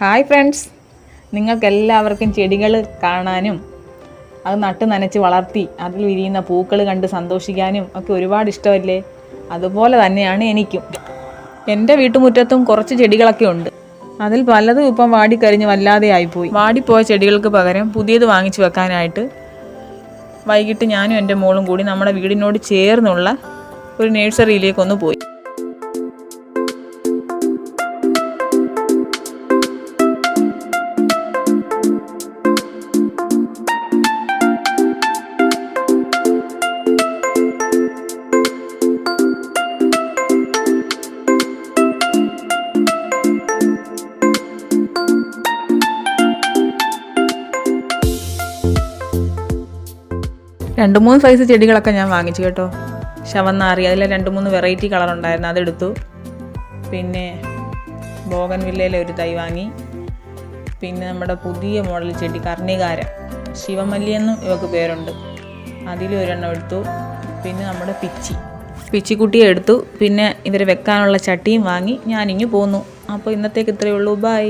Hi friends, നിങ്ങൾക്കെല്ലാവർക്കും ചെടികൾ കാണാനും അത് നട്ട് നനച്ച് വളർത്തി അതിൽ വിരിയുന്ന പൂക്കൾ കണ്ട് സന്തോഷിക്കാനും ഒക്കെ ഒരുപാട് ഇഷ്ടമല്ലേ? അതുപോലെ തന്നെയാണ് എനിക്കും. എൻ്റെ വീട്ടുമുറ്റത്തും കുറച്ച് ചെടികളൊക്കെ ഉണ്ട്. അതിൽ പലതും ഇപ്പം വാടിക്കരിഞ്ഞ് വല്ലാതെ ആയിപ്പോയി. വാടിപ്പോയ ചെടികൾക്ക് പകരം പുതിയത് വാങ്ങിച്ചു വെക്കാനായിട്ട് വൈകിട്ട് ഞാനും എൻ്റെ മോളും കൂടി നമ്മുടെ വീടിനോട് ചേർന്നുള്ള ഒരു നഴ്സറിയിലേക്കൊന്ന് പോയി. രണ്ട് മൂന്ന് സൈസ് ചെടികളൊക്കെ ഞാൻ വാങ്ങിച്ചു കേട്ടോ. ശവന്നാറി, അതിലെ 2-3 വെറൈറ്റി കളർ ഉണ്ടായിരുന്നു, അതെടുത്തു. പിന്നെ ബോഗൻവില്ലയിലെ ഒരു തൈ വാങ്ങി. പിന്നെ നമ്മുടെ പുതിയ മോഡൽ ചെടി കർണികാര, ശിവമല്ലിയെന്നും ഇവക്ക് പേരുണ്ട്, അതിലൊരെണ്ണം എടുത്തു. പിന്നെ നമ്മുടെ പിച്ചിക്കുട്ടിയെ എടുത്തു. പിന്നെ ഇവരെ വെക്കാനുള്ള ചട്ടിയും വാങ്ങി ഞാനിങ്ങ് പോന്നു. അപ്പോൾ ഇന്നത്തേക്ക് ഇത്രയേ ഉള്ളൂ. ബൈ.